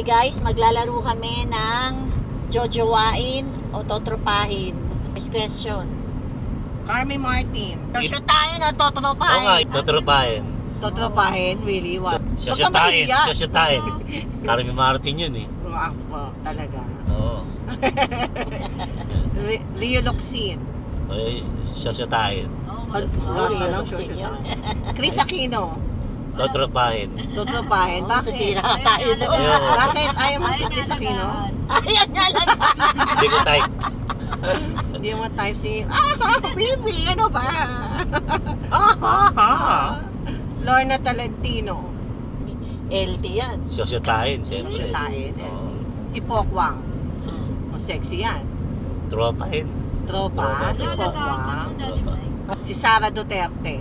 Guys, maglalaro kami ng jojowain o totropahin. First question. Carmi Martin. Siya tayo na Oo nga, totropahin. totropahin. Totropahin? Really? What? Sasyatain, sasyatain. Carmi Martin yun eh. Wow, talaga. Oo. Leo Locsin. Ay, sasyatain. Chris Aquino. Totropahin. Totropahin. Bakit? Sasira tayo doon. Ayun. Bakit? Ayaw mo si Chris Aquino? Ayan nga lang. Hindi ko type. Hindi mo type si... baby, ano ba? Lorna Talentino. LT yan. Sasyatain, siyempre. Siya tayo. Oo. Si Pokwang. Sexy yan. Tropahin. Tropa. Si Pokwang. Si Sara Duterte.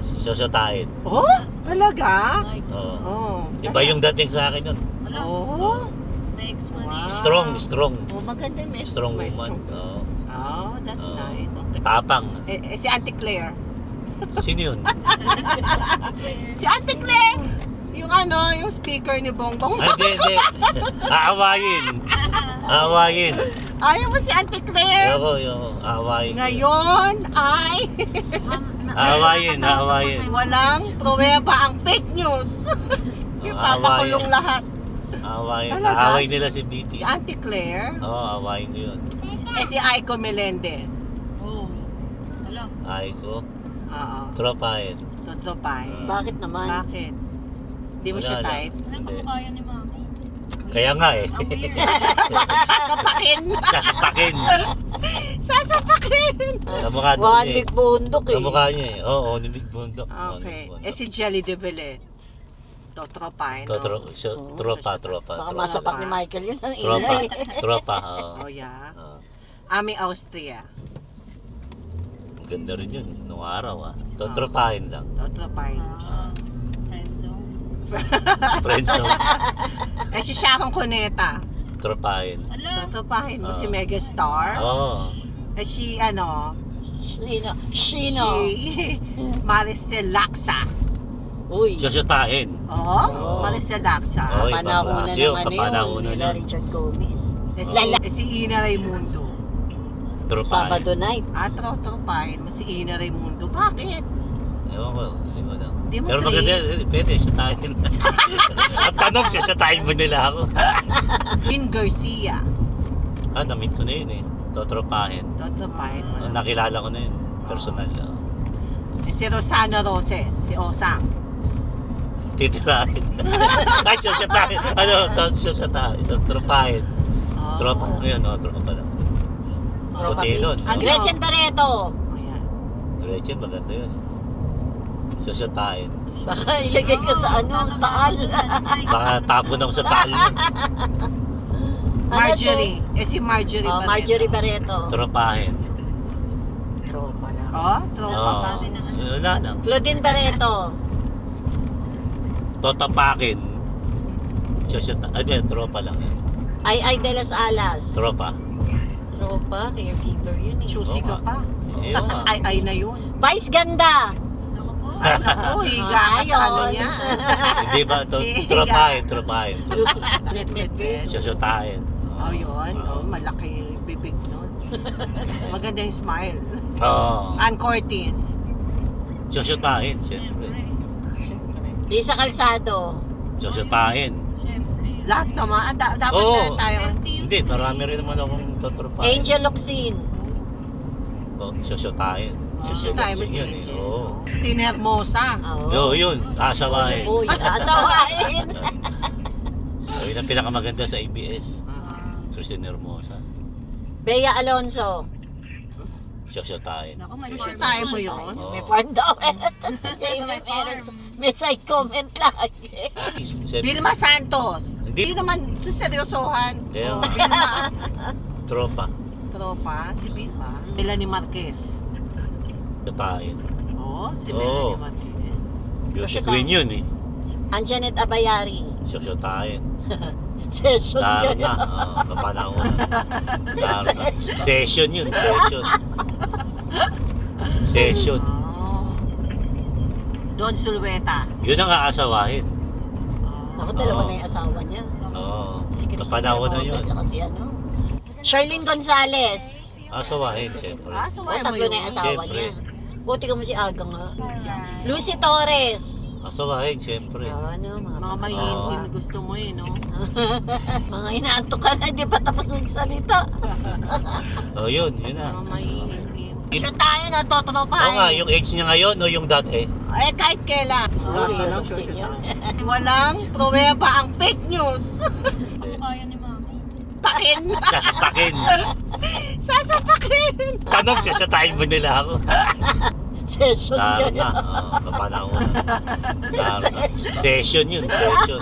Sasyatain. Oh? Talaga? Oo. Oh. Iba yung dating sa akin yun. Oh? Next one. Wow. Strong. Oh, maganda yung may Strong may woman. strong. Oo. Oh, that's Oo. nice. Tapang. Si Auntie Claire. Sino yun? Si Auntie Claire! Yung yung speaker ni Bongbong. Ay, hindi. Aawayin. Ayaw mo si Auntie Claire? Yoko. Aawayin. Ngayon ay Aawayin. walang pruweba ang fake news. Yung papakulong lahat. Aawayin. Talaga? Aaway nila si BT. Si Auntie Claire, Oo, aawayin ko yun. si Aiko Melendez. Oh. Alam. Ay ko. Oo. Tropahin. Totropahin. Bakit naman? Bakit? Hindi mo siya Wala lang. type? Hindi. Kaya ni Mami. Kaya nga eh. Sasapakin! Sasapakin! Kamukha doon One eh. big bundok eh. Kamukha niya eh. Oo, ni Big Bundok. Okay. Si Jelly de Bellet. Totropahin. Tropa. Baka masapak ni Michael yun. Ang Tropa. ingay. Tropa. Oo. Oh, yeah. Oo. Ami Austria. Ang ganda rin yun. Nung araw ah. Totropahin lang. Totropahin mo siya. Friendzone. Si Sharon Cuneta. Tropahin. Totropahin mo si Megastar. Oo. Si Shino. si Maricel Laksa. Uy. Sasyatain. Oh, Maricel Laksa. Oo, Kapanahonan Siyo, naman kapanahonan yun. Nila yun. Richard Gomez. Si Ina Raimundo. Tropahin. Sabado nights. Totropahin mo si Ina Raimundo. Bakit? Ewan ko. Hindi mo Pero trade. maganda, pwede, sasyatain. Ang tanong, sasyatain mo nila ako. Vin Garcia. Na-meet ko na yun eh. Totropahin. Totropahin mo. Nakilala ko na yun. Personal. Si Rosana Roses. Si Osang. Titirahin. Ay, sasyatain. Sasyatain. Tropahin. Oh. Tropa lang yun, tropa lang. Tropa Puti nun. Ang Gretchen Barreto. Ayan. Gretchen, maganda yun. Sasyatain. Baka ilagay ka sa taal. Baka tapon ako sa taal nun. Marjorie. Si Marjorie Oh, Barreto. Marjorie Barreto. Tropahin. Tropa lang. Oh, tropa pa. Wala lang. Claudine Barreto. Totapakin. Hindi, tropa lang yun. Ay de las Alas. Tropa. Tropa, caregiver yun eh. Choosy ka pa. Ewan nga. Ay na yun. Vice Ganda. Ay, naku, higa ka sa Ayun. niya. Hindi ba? Tropahin. Bit. Sasyatain. Oh, yun. Oh, malaki bibig nun. Maganda yung smile. Oo. Ann Cortez. Sasyatain, siyempre. Lisa Calzado. Sasyatain. Lahat naman. Dapat Oo. na tayo. Hindi, marami rin naman akong totropahin. Angel Locsin. Sasyatain. Susutay mo si Yun eh, Angel. oo. Christine Hermosa. Yun. Asawahin. Uy, asawain. Yun ang pinakamaganda sa ABS. Christine Hermosa. Bea Alonso. Sasyatain. Susutay mo yun. Oo. May farm daw. Jamie Meron. May side comment lagi. Vilma Santos. Hindi. Hindi naman seryosohan. Kaya Oh, nga. Vilma. Tropa. Tropa, si Vilma. Melanie Marquez. Sasyatain. Oh, si Oo. Melanie Marquez. Beauty queen yun eh. Anjanette Abayari. Sasyatain. Session Taro ka na. Kapanahon na. Session yun. Session. Oh. Don Sulueta. Yun ang aasawahin. Oh. Ako, dalawa Oo. na yung asawa niya. Oo. Si Sa Cristina panahon na Hermosa, yun. tsaka si ano. Charlene Gonzalez. Asawahin, siyempre. Ah, O, sumaya mo tatlo yun. na yung asawa Siyempre. niya. Buti ka mo si Aga nga. Lucy Torres. Asawahin, siyempre. Ano, mga Mga mahihin gusto mo eh, no? mga inaantok ka na, di pa tapos magsalita. Oh, yun na. Mga mahihin. Siya tayo na Oo totropahin. nga, yung age niya ngayon o yung dati? Eh, kahit kailan. Oh, Lahat na lang, yun, sure. yun. Walang pruweba ang fake news. Pakin. Sasapakin. Sasapakin. Tanong, sasatahin mo nila ako. Session Laro yun. na. Oo, kapanahon. Laro na. Session yun, session.